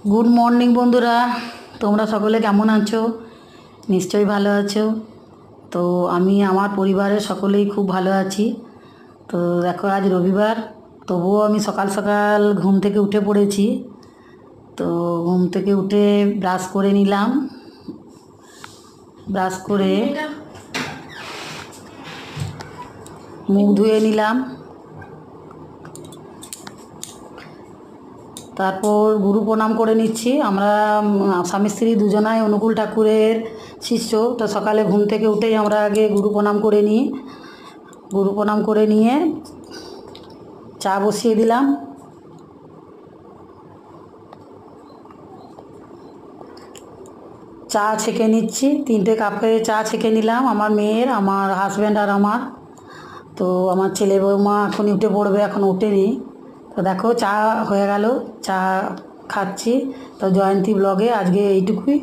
Good morning बंधुरा तोमरा सकले केमन आछो निश्चय भालो आछो। तो आमी आमार परिवारेर सकलेई खूब भालो आछि। तो देखो आज रविवार तबुओ आमी सकाल सकाल घुम थेके उठे पड़ेछि। तो घुम थेके उठे ब्राश करे निलाम, ब्राश करे मुख धुए निलाम, तारपर गुरु प्रणाम करे निচ্ছি। আমরা স্বামী স্ত্রী দুজনাই অনুকূল ঠাকুরের শিষ্য। তো সকালে ঘুম থেকে উঠেই আমরা আগে গুরু প্রণাম করে নিই। গুরু প্রণাম করে নিয়ে চা বসিয়ে দিলাম। চা ছেঁকে নিচ্ছি, 3টে কাপে চা ছেঁকে নিলাম আমার মেয়ের, আমার হাজব্যান্ড আর আমার। তো আমার ছেলে বৌমা এখনই উঠে পড়বে, এখন ওঠেনি। তো দেখো চা হয়ে গেল, চা খাচ্ছি। তো জয়ন্তী ব্লগে আজকে এইটুকুই।